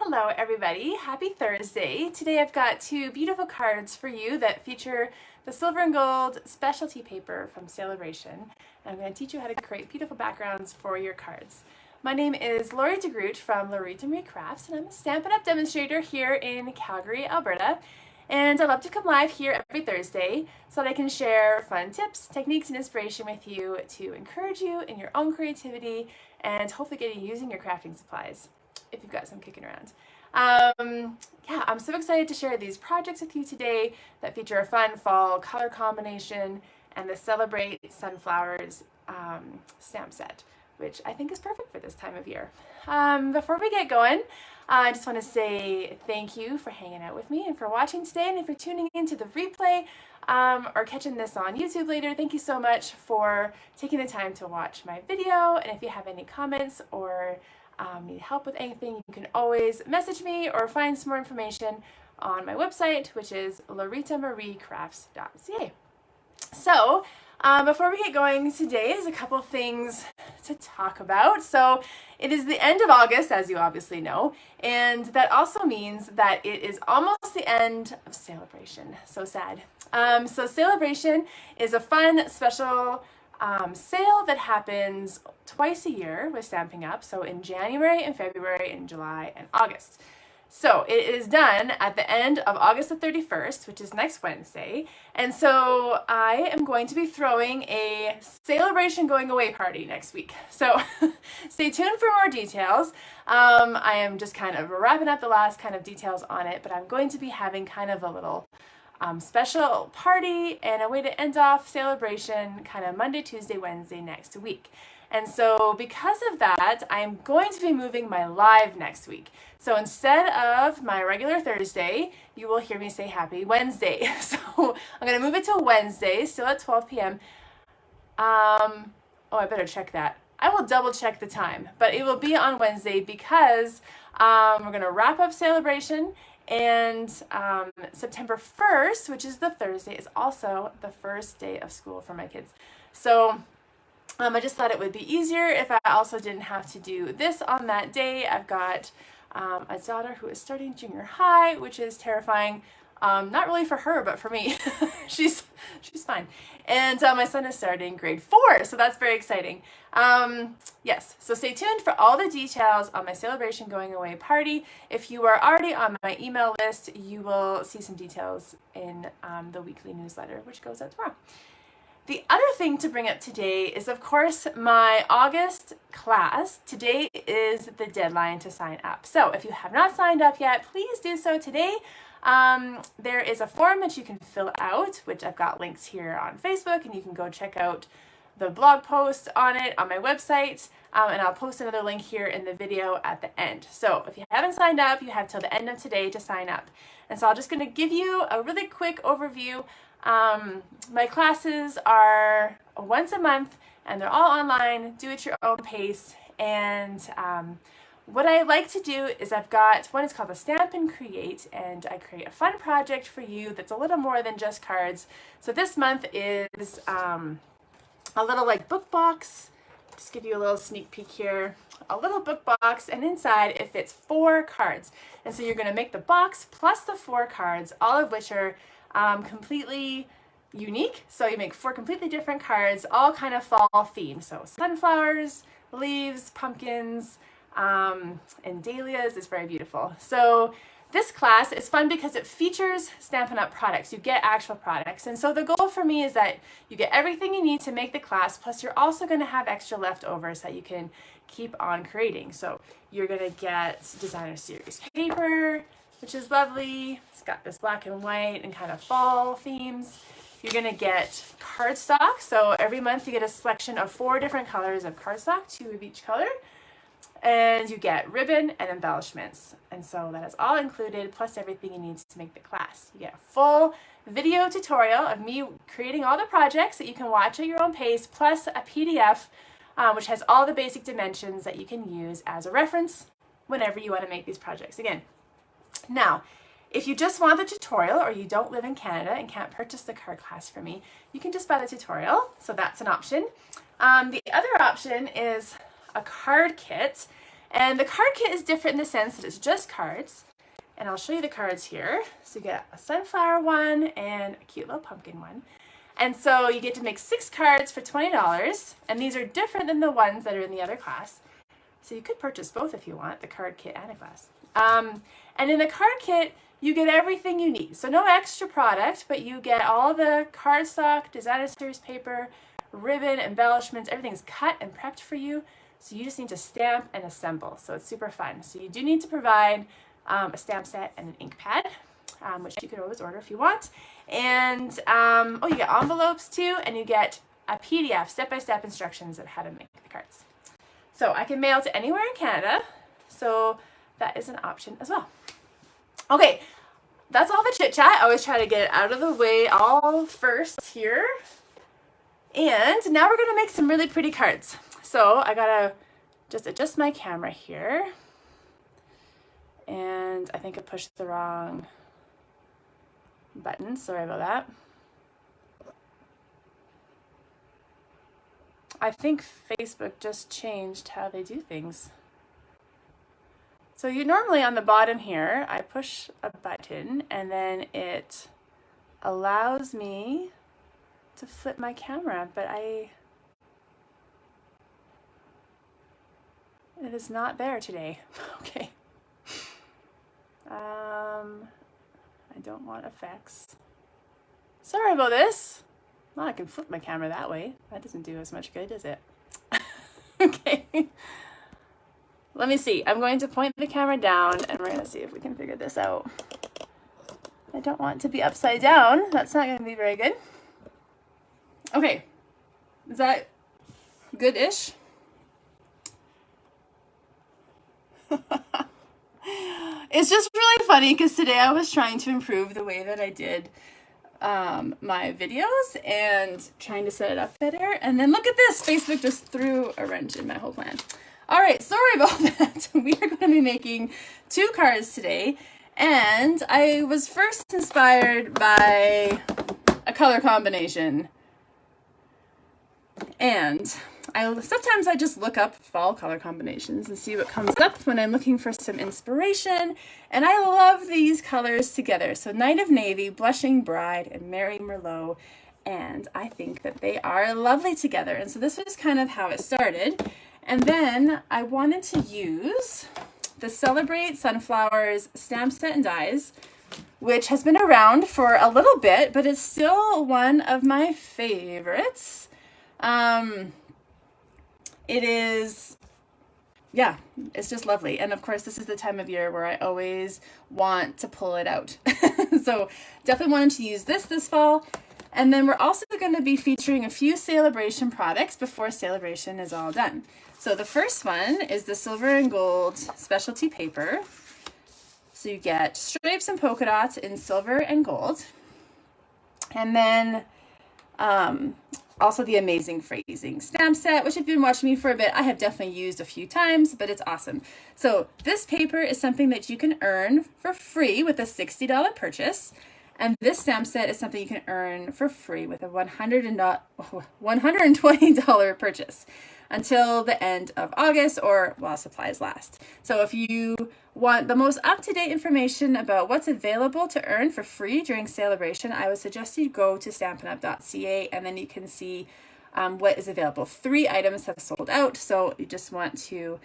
Hello everybody, happy Thursday. Today I've got two beautiful cards for you that feature the silver and gold specialty paper from Sale-a-bration. And I'm going to teach you how to create beautiful backgrounds for your cards. My name is Lori DeGrooch from Lorita Marie Crafts, and I'm a Stampin' Up! Demonstrator here in Calgary, Alberta. And I love to come live here every Thursday so that I can share fun tips, techniques, and inspiration with you to encourage you in your own creativity and hopefully get you using your crafting supplies if you've got some kicking around. Yeah, I'm so excited to share these projects with you today that feature a fun fall color combination and the Celebrate Sunflowers stamp set, which I think is perfect for this time of year. Before we get going, I just want to say thank you for hanging out with me and for watching today. And if you're tuning into the replay or catching this on YouTube later, thank you so much for taking the time to watch my video. And if you have any comments or need help with anything, you can always message me or find some more information on my website, which is loritamariecrafts.ca. So before we get going today, there's a couple things to talk about. So it is the end of August, as you obviously know, and that also means that it is almost the end of Sale-a-bration. So sad. So Sale-a-bration is a fun, special sale that happens twice a year with Stampin' Up! So in January and February and July and August. So it is done at the end of August the 31st, which is next Wednesday. And so I am going to be throwing a Sale-a-bration going away party next week. So stay tuned for more details. I am just kind of wrapping up the last kind of details on it, but I'm going to be having kind of a little special party and a way to end off Sale-a-bration kind of Monday, Tuesday, Wednesday next week. And so because of that, I'm going to be moving my live next week. So instead of my regular Thursday, you will hear me say happy Wednesday. So I'm going to move it to Wednesday, still at 12 p.m. Oh, I better check that. I will double check the time, but it will be on Wednesday because we're going to wrap up Sale-a-bration. And September 1st, which is the Thursday, is also the first day of school for my kids. So I just thought it would be easier if I also didn't have to do this on that day. I've got a daughter who is starting junior high, which is terrifying. Not really for her, but for me. she's fine. And my son is starting grade 4, so that's very exciting. Yes, so stay tuned for all the details on my Sale-a-bration going away party. If you are already on my email list, you will see some details in the weekly newsletter, which goes out tomorrow. The other thing to bring up today is, of course, my August class. Today is the deadline to sign up. So if you have not signed up yet, please do so today. There is a form that you can fill out, which I've got links here on Facebook, and you can go check out the blog post on it on my website, and I'll post another link here in the video at the end. So if you haven't signed up, you have till the end of today to sign up. And so I'm just going to give you a really quick overview. My classes are once a month, and they're all online. Do at your own pace. And what I like to do is I've got one is called the Stampin' Create, and I create a fun project for you that's a little more than just cards. So this month is a little like book box. Just give you a little sneak peek here. A little book box, and inside it fits 4 cards. And so you're going to make the box plus the 4 cards, all of which are completely unique. So you make 4 completely different cards, all kind of fall themed. So sunflowers, leaves, pumpkins, and dahlias is very beautiful. So this class is fun because it features Stampin' Up! Products. You get actual products. And so the goal for me is that you get everything you need to make the class, plus you're also going to have extra leftovers that you can keep on creating. So you're going to get designer series paper, which is lovely. It's got this black and white and kind of fall themes. You're going to get cardstock. So every month you get a selection of 4 different colors of cardstock, 2 of each color. And you get ribbon and embellishments. And so that is all included, plus everything you need to make the class. You get a full video tutorial of me creating all the projects that you can watch at your own pace, plus a PDF which has all the basic dimensions that you can use as a reference whenever you want to make these projects again. Now, if you just want the tutorial or you don't live in Canada and can't purchase the card class from me, you can just buy the tutorial, so that's an option. The other option is a card kit, And the card kit is different in the sense that it's just cards. And I'll show you the cards here. So you get a sunflower one and a cute little pumpkin one. And so you get to make 6 cards for $20. And these are different than the ones that are in the other class. So you could purchase both if you want, the card kit and a class. And in the card kit, you get everything you need. So no extra product, but you get all the cardstock, designer series paper, ribbon, embellishments, everything's cut and prepped for you. So you just need to stamp and assemble. So it's super fun. So you do need to provide a stamp set and an ink pad, which you can always order if you want. And oh, you get envelopes too, and you get a PDF, step-by-step instructions of how to make the cards. So I can mail to anywhere in Canada, so that is an option as well. Okay, that's all the chit chat. I always try to get it out of the way all first here. And now we're gonna make some really pretty cards. So I gotta just adjust my camera here. And I think I pushed the wrong button, sorry about that. I think Facebook just changed how they do things. So you normally on the bottom here, I push a button and then it allows me to flip my camera, but it is not there today. Okay. I don't want effects. Sorry about this. Well, I can flip my camera that way. That doesn't do as much good, does it? Okay. Let me see. I'm going to point the camera down and we're going to see if we can figure this out. I don't want to be upside down. That's not going to be very good. Okay. Is that good-ish? It's just really funny because today I was trying to improve the way that I did my videos and trying to set it up better. And then look at this. Facebook just threw a wrench in my whole plan. All right, sorry about that. We are going to be making 2 cards today. And I was first inspired by a color combination. And sometimes I just look up fall color combinations and see what comes up when I'm looking for some inspiration. And I love these colors together. So Night of Navy, Blushing Bride, and Merry Merlot. And I think that they are lovely together. And so this was kind of how it started. And then I wanted to use the Celebrate Sunflowers stamp set and dies, which has been around for a little bit, but it's still one of my favorites. It is, yeah, it's just lovely. And of course, this is the time of year where I always want to pull it out. So definitely wanted to use this fall. And then we're also going to be featuring a few Sale-a-bration products before Sale-a-bration is all done. So the first one is the silver and gold specialty paper. So you get stripes and polka dots in silver and gold. And then also the amazing phrasing stamp set, which if you've been watching me for a bit, I have definitely used a few times, but it's awesome. So this paper is something that you can earn for free with a $60 purchase. And this stamp set is something you can earn for free with a $120 purchase until the end of August or while supplies last. So if you want the most up-to-date information about what's available to earn for free during Sale-a-bration, I would suggest you go to stampinup.ca and then you can see what is available. 3 items have sold out, so you just want to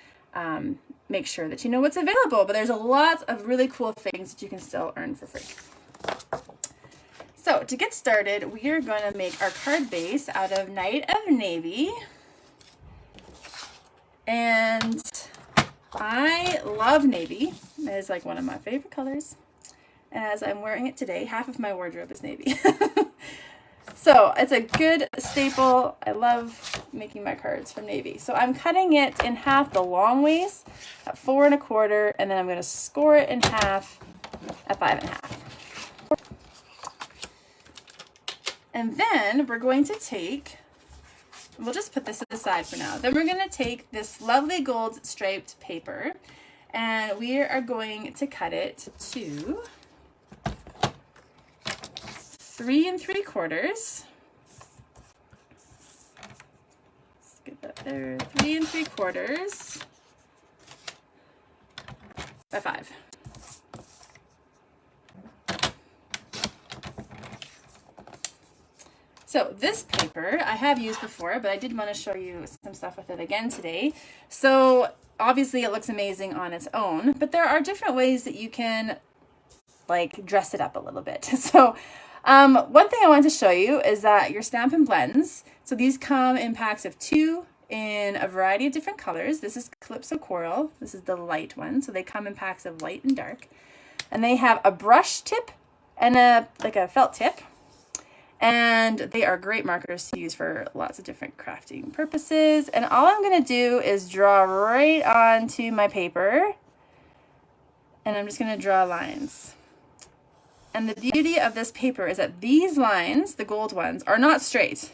make sure that you know what's available. But there's a lot of really cool things that you can still earn for free. So to get started, we are going to make our card base out of Night of Navy. And I love navy. It is like one of my favorite colors. As I'm wearing it today, half of my wardrobe is navy. So it's a good staple. I love making my cards from navy. So I'm cutting it in half the long ways at 4 1/4, and then I'm going to score it in half at 5 1/2. And then we're going to take, we'll just put this aside for now. Then we're going to take this lovely gold striped paper and we are going to cut it to 3 3/4. Let's get that there. 3 3/4. by 5. So this paper I have used before, but I did want to show you some stuff with it again today. So obviously it looks amazing on its own, but there are different ways that you can like dress it up a little bit. So one thing I want to show you is that your Stampin Blends, so these come in packs of 2 in a variety of different colors. This is Calypso Coral. This is the light one. So they come in packs of light and dark. And they have a brush tip and a felt tip. And they are great markers to use for lots of different crafting purposes. And all I'm going to do is draw right onto my paper. And I'm just going to draw lines. And the beauty of this paper is that these lines, the gold ones, are not straight.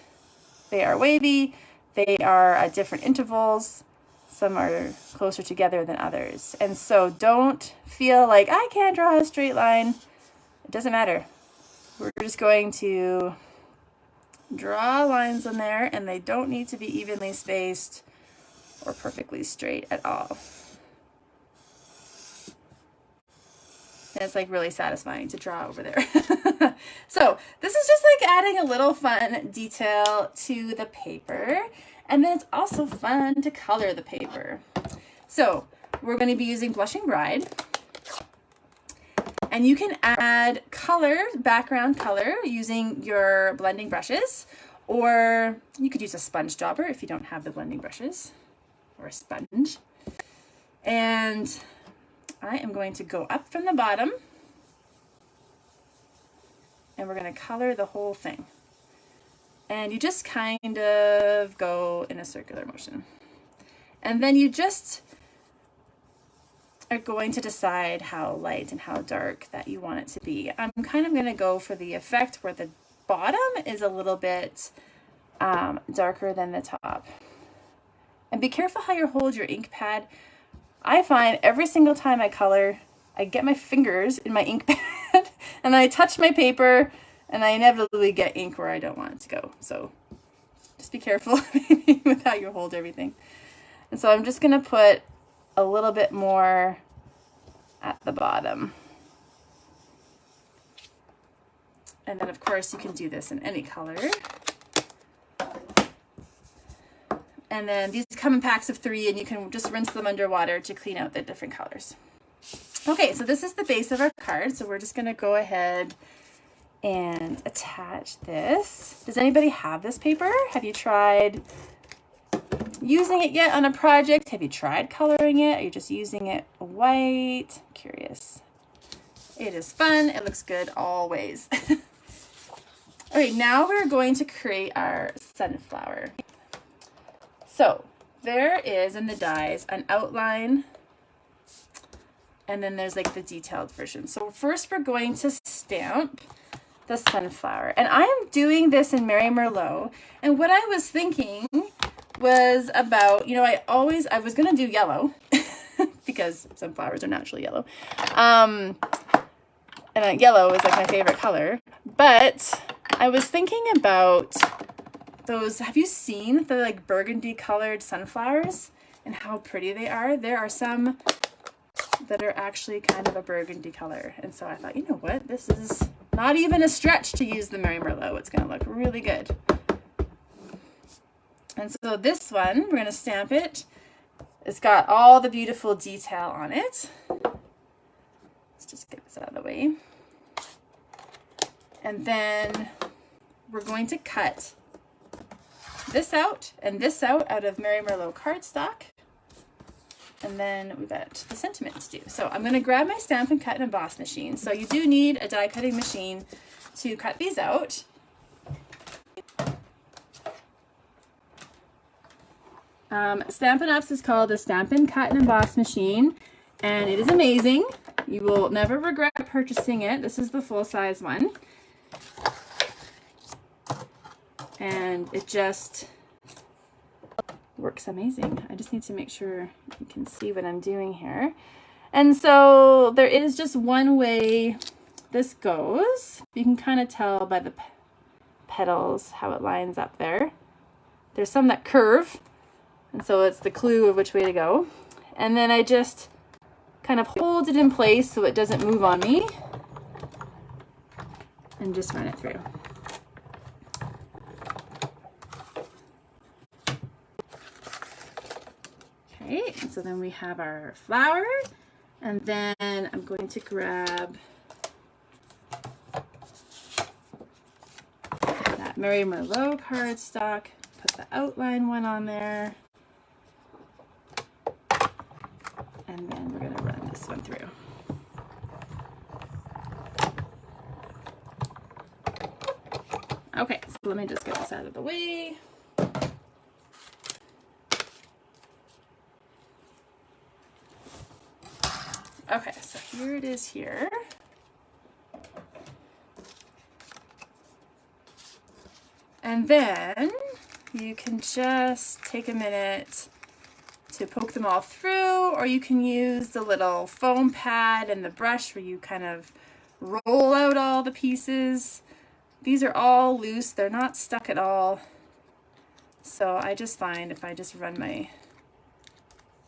They are wavy. They are at different intervals. Some are closer together than others. And so don't feel like I can't draw a straight line. It doesn't matter. We're just going to draw lines in there, and they don't need to be evenly spaced or perfectly straight at all. And it's like really satisfying to draw over there. So this is just like adding a little fun detail to the paper. And then it's also fun to color the paper. So we're going to be using Blushing Bride. And you can add color, background color, using your blending brushes, or you could use a sponge dauber if you don't have the blending brushes, or a sponge. And I am going to go up from the bottom, and we're going to color the whole thing. And you just kind of go in a circular motion. And then you just are going to decide how light and how dark that you want it to be. I'm kind of going to go for the effect where the bottom is a little bit darker than the top. And be careful how you hold your ink pad. I find every single time I color, I get my fingers in my ink pad and I touch my paper and I inevitably get ink where I don't want it to go. So just be careful with how you hold everything. And so I'm just going to put a little bit more at the bottom. And then of course you can do this in any color. And then these come in packs of 3, and you can just rinse them underwater to clean out the different colors. Okay, so this is the base of our card. So we're just going to go ahead and attach this. Does anybody have this paper? Have you tried using it yet on a project? Have you tried coloring it? Are you just using it white? I'm curious. It is fun. It looks good always. All right, now we're going to create our sunflower. So there is in the dies an outline, and then there's like the detailed version. So first we're going to stamp the sunflower, and I am doing this in Merlot. And what I was thinking was about, I was going to do yellow because sunflowers are naturally yellow. And yellow is like my favorite color, but I was thinking about those, have you seen the like burgundy colored sunflowers and how pretty they are? There are some that are actually kind of a burgundy color. And so I thought, you know what? This is not even a stretch to use the Merlot. It's going to look really good. And so this one, we're going to stamp it. It's got all the beautiful detail on it. Let's just get this out of the way. And then we're going to cut this out and this out of Merlot cardstock. And then we've got the sentiment to do. So I'm going to grab my Stampin' Cut and Emboss machine. So you do need a die cutting machine to cut these out. Stampin' Up's is called a Stampin' Cut and Emboss machine, and it is amazing. You will never regret purchasing it. This is the full-size one. And it just works amazing. I just need to make sure you can see what I'm doing here. And so there is just one way this goes. You can kind of tell by the petals how it lines up there. There's some that curve, and so it's the clue of which way to go. And then I just kind of hold it in place so it doesn't move on me, and just run it through. Okay, and so then we have our flower, and then I'm going to grab that Mary Merlot cardstock, put the outline one on there, and then we're going to run this one through. Okay, so let me just get this out of the way. Okay, so here it is here. And then you can just take a minute to poke them all through, or you can use the little foam pad and the brush where you kind of roll out all the pieces. These are all loose, they're not stuck at all. So I just find if I just run my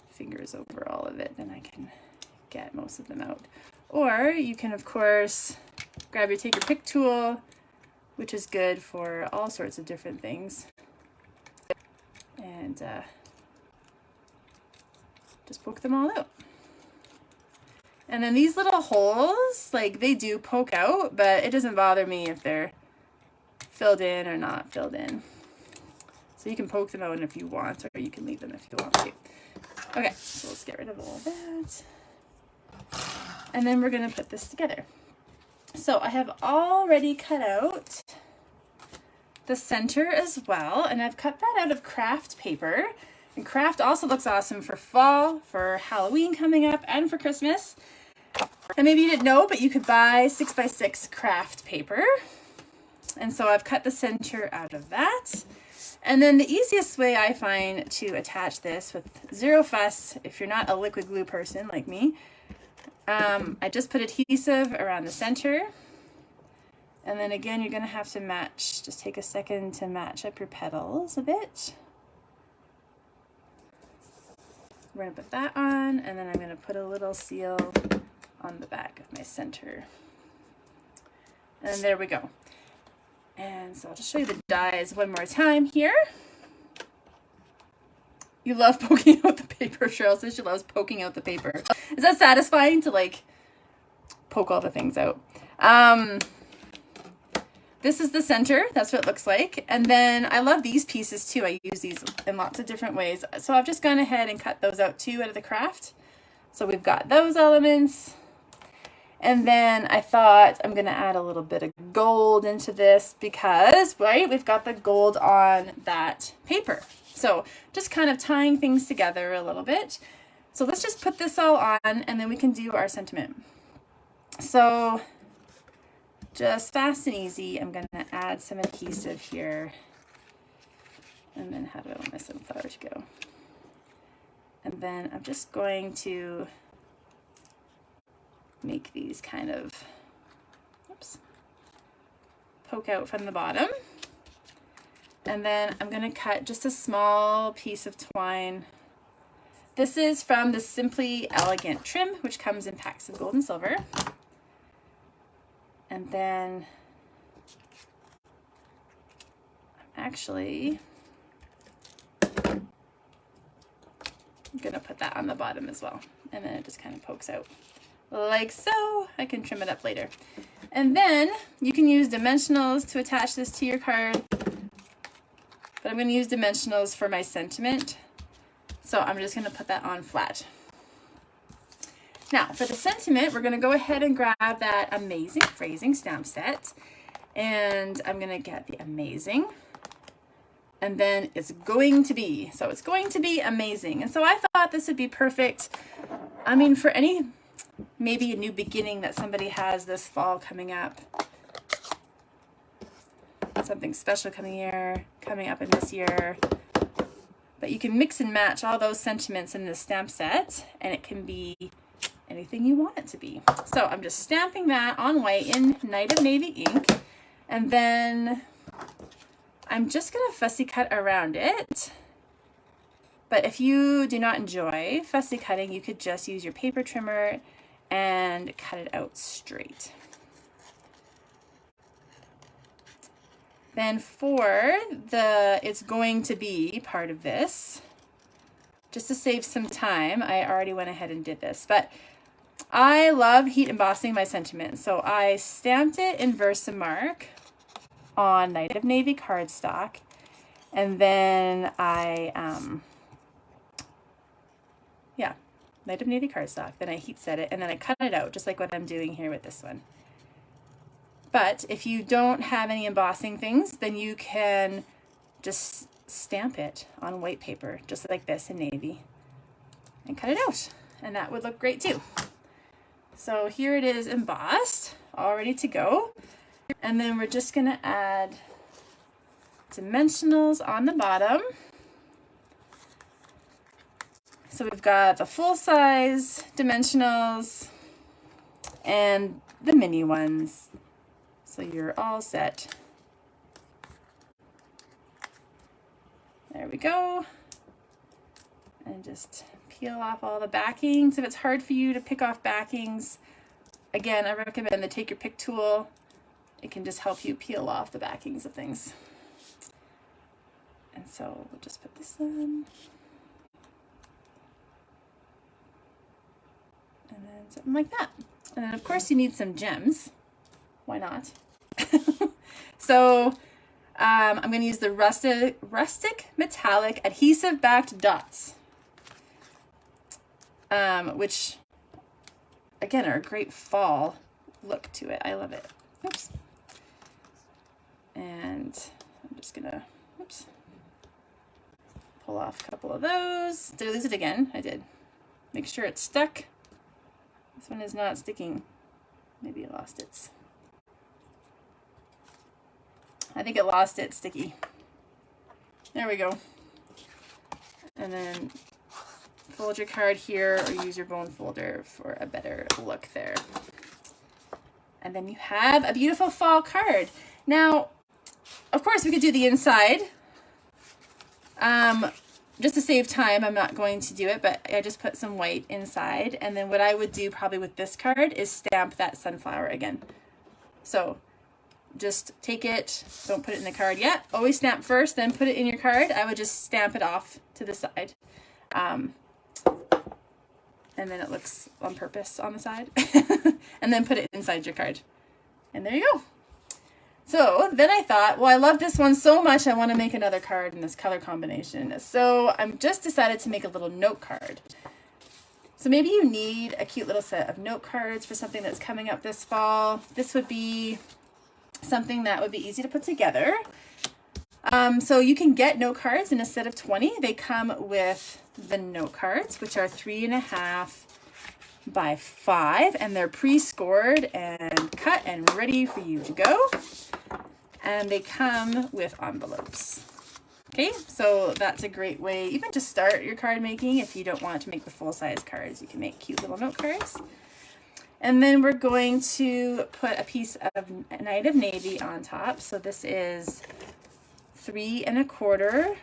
fingers over all of it, then I can get most of them out. Or you can, of course, take your pick tool, which is good for all sorts of different things, and just poke them all out. And then these little holes, like, they do poke out, but it doesn't bother me if they're filled in or not filled in. So you can poke them out if you want, or you can leave them if you want to. Okay, so let's get rid of all that. And then we're going to put this together. So I have already cut out the center as well, and I've cut that out of craft paper. And craft also looks awesome for fall, for Halloween coming up, and for Christmas. And maybe you didn't know, but you could buy 6x6 craft paper. And so I've cut the center out of that. And then the easiest way I find to attach this with zero fuss, if you're not a liquid glue person like me, I just put adhesive around the center. And then again, you're going to have to match, just take a second to match up your petals a bit. We're going to put that on, and then I'm going to put a little seal on the back of my center. And there we go. And so I'll just show you the dies one more time here. You love poking out the paper. Cheryl says she loves poking out the paper. Is that satisfying to, like, poke all the things out? This is the center. That's what it looks like. And then I love these pieces too. I use these in lots of different ways. So I've just gone ahead and cut those out too out of the craft. So we've got those elements. And then I thought I'm going to add a little bit of gold into this because, right, we've got the gold on that paper. So just kind of tying things together a little bit. So let's just put this all on, and then we can do our sentiment. So just fast and easy, I'm going to add some adhesive here, and then have it on my sunflower to go. And then I'm just going to make these kind of, oops, poke out from the bottom. And then I'm going to cut just a small piece of twine. This is from the Simply Elegant trim, which comes in packs of gold and silver. And then I'm going to put that on the bottom as well. And then it just kind of pokes out like so. I can trim it up later. And then you can use dimensionals to attach this to your card. But I'm going to use dimensionals for my sentiment. So I'm just going to put that on flat. Now for the sentiment, we're going to go ahead and grab that Amazing Phrasing stamp set. And I'm going to get the Amazing. And then it's going to be. So it's going to be amazing. And so I thought this would be perfect. I mean, for any, maybe a new beginning that somebody has this fall coming up. Something special coming up in this year. But you can mix and match all those sentiments in this stamp set, and it can be anything you want it to be. So I'm just stamping that on white in Night of Navy ink, and then I'm just going to fussy cut around it But if you do not enjoy fussy cutting, you could just use your paper trimmer and cut it out straight. Then for it's going to be part of this, just to save some time, I already went ahead and did this, but I love heat embossing my sentiments. So I stamped it in Versamark on Night of Navy cardstock, and then Night of Navy cardstock. Then I heat set it, and then I cut it out, just like what I'm doing here with this one. But if you don't have any embossing things, then you can just stamp it on white paper, just like this in navy, and cut it out. And that would look great too. So here it is embossed, all ready to go. And then we're just gonna add dimensionals on the bottom. So we've got the full size dimensionals and the mini ones. So you're all set. There we go. And just peel off all the backings. If it's hard for you to pick off backings, again, I recommend the Take Your Pick tool. It can just help you peel off the backings of things. And so we'll just put this in. And then something like that. And then of course you need some gems. Why not? So I'm going to use the rustic metallic adhesive backed dots, which again are a great fall look to it. I love it. Oops. And I'm just gonna pull off a couple of those. Did I lose it again? I did. Make sure it's stuck. This one is not sticking. Maybe I lost it. I think it lost its sticky. There we go. And then fold your card here or use your bone folder for a better look there. And then you have a beautiful fall card. Now, of course, we could do the inside. Just to save time, I'm not going to do it, but I just put some white inside. And then what I would do probably with this card is stamp that sunflower again. So just take it, don't put it in the card yet. Always stamp first, then put it in your card. I would just stamp it off to the side. And then it looks on purpose on the side. And then put it inside your card. And there you go. So then I thought, well, I love this one so much, I want to make another card in this color combination. So I'm just decided to make a little note card. So maybe you need a cute little set of note cards for something that's coming up this fall. This would be something that would be easy to put together. So you can get note cards in a set of 20. They come with the note cards, which are 3.5 by 5, and they're pre-scored and cut and ready for you to go. And they come with envelopes. Okay, so that's a great way even to start your card making. If you don't want to make the full-size cards, you can make cute little note cards. And then we're going to put a piece of Night of Navy on top. So this is 3.25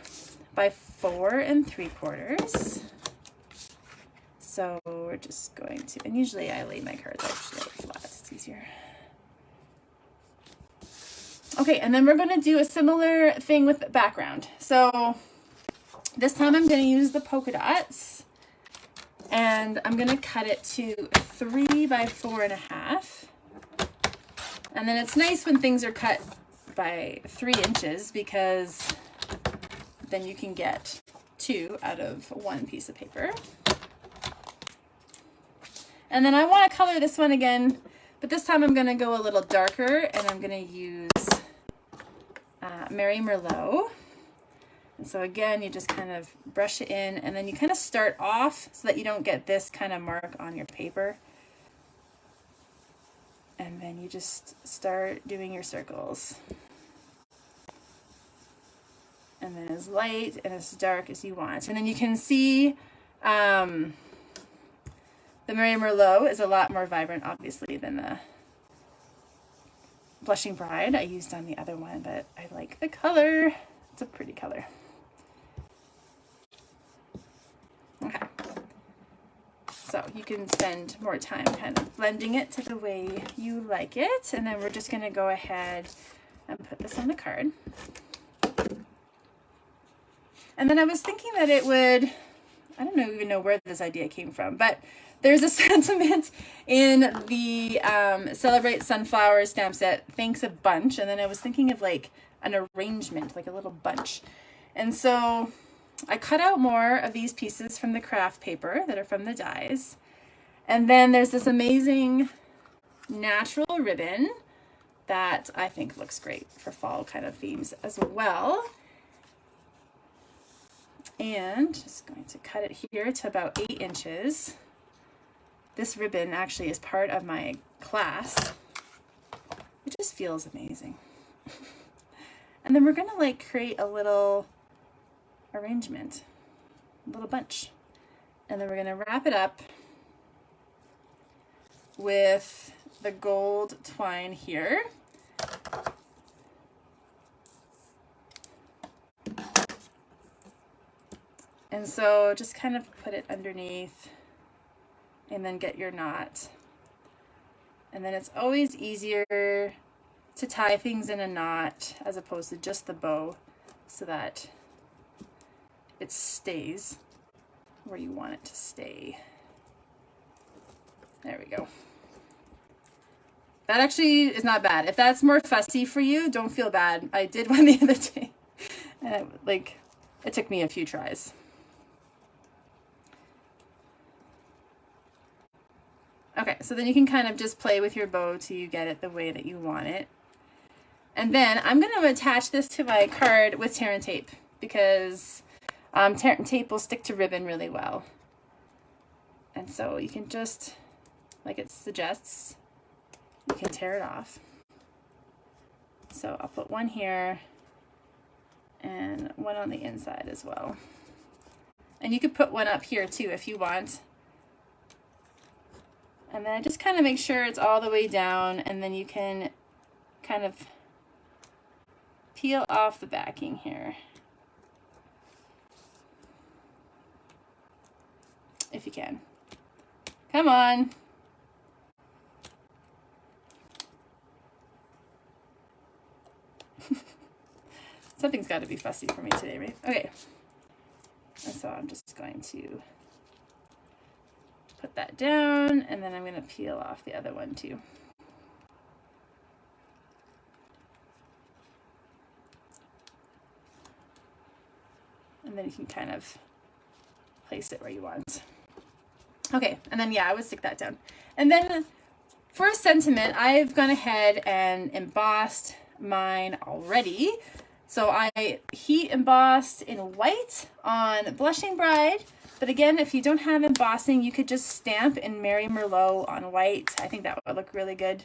by 4 3/4. So we're just going to, and usually I lay my cards out flat, it's easier. Okay, and then we're going to do a similar thing with the background. So this time I'm going to use the polka dots, and I'm going to cut it to 3 by 4.5. And then it's nice when things are cut by 3 inches, because then you can get 2 out of 1 piece of paper. And then I want to color this one again, but this time I'm going to go a little darker, and I'm going to use Merlot. And so again, you just kind of brush it in, and then you kind of start off so that you don't get this kind of mark on your paper. And then you just start doing your circles. And then as light and as dark as you want. And then you can see the Merlot is a lot more vibrant, obviously, than the Blushing Bride I used on the other one, but I like the color. It's a pretty color. you can spend more time kind of blending it to the way you like it. And then we're just going to go ahead and put this on the card. And then I was thinking that it would, I don't even know where this idea came from, but there's a sentiment in the Celebrate Sunflower stamp set, thanks a bunch. And then I was thinking of like an arrangement, like a little bunch. And so I cut out more of these pieces from the craft paper that are from the dies. And then there's this amazing natural ribbon that I think looks great for fall kind of themes as well. And just going to cut it here to about 8 inches. This ribbon actually is part of my class. It just feels amazing. And then we're gonna like create a little arrangement, a little bunch. And then we're gonna wrap it up with the gold twine here. And so just kind of put it underneath and then get your knot. And then it's always easier to tie things in a knot as opposed to just the bow, so that it stays where you want it to stay. There we go. That actually is not bad. If that's more fussy for you, don't feel bad. I did one the other day, and it took me a few tries. Okay, so then you can kind of just play with your bow till you get it the way that you want it. And then I'm going to attach this to my card with tear and tape, because tear and tape will stick to ribbon really well. And so you can just, like it suggests, you can tear it off. So I'll put one here and one on the inside as well. And you could put one up here too if you want. And then just kind of make sure it's all the way down, and then you can kind of peel off the backing here. If you can. Come on. Something's got to be fussy for me today, right? Okay. And so I'm just going to put that down, and then I'm going to peel off the other one too. And then you can kind of place it where you want. Okay, and then yeah, I would stick that down. And then for sentiment, I've gone ahead and embossed mine already. So I heat embossed in white on Blushing Bride. But again, if you don't have embossing, you could just stamp in Mary Merlot on white. I think that would look really good.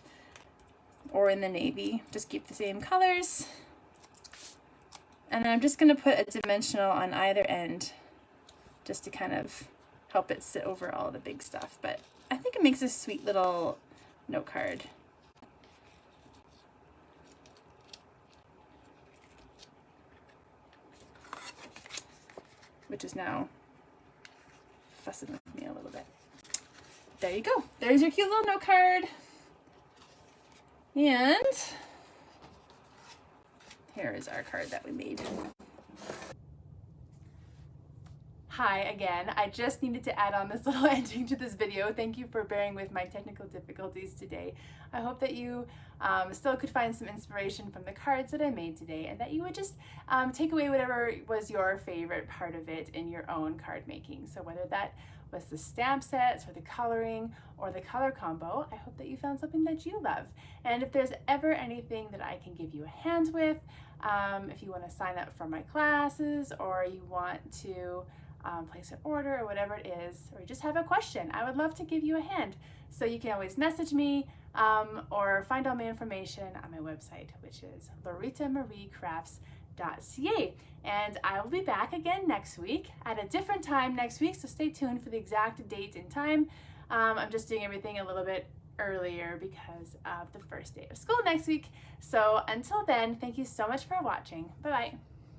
Or in the navy. Just keep the same colors. And then I'm just going to put a dimensional on either end, just to kind of help it sit over all the big stuff. But I think it makes a sweet little note card. Which is now fussing with me a little bit. There you go. There's your cute little note card. And here is our card that we made. Hi again. I just needed to add on this little ending to this video. Thank you for bearing with my technical difficulties today. I hope that you still could find some inspiration from the cards that I made today, and that you would just take away whatever was your favorite part of it in your own card making. So whether that was the stamp sets or the coloring or the color combo, I hope that you found something that you love. And if there's ever anything that I can give you a hand with, if you want to sign up for my classes, or you want to place an order or whatever it is, or you just have a question, I would love to give you a hand. So you can always message me or find all my information on my website, which is loritamariecrafts.ca. And I will be back again next week at a different time next week, so stay tuned for the exact date and time. I'm just doing everything a little bit earlier because of the first day of school next week. So until then, thank you so much for watching. Bye-bye.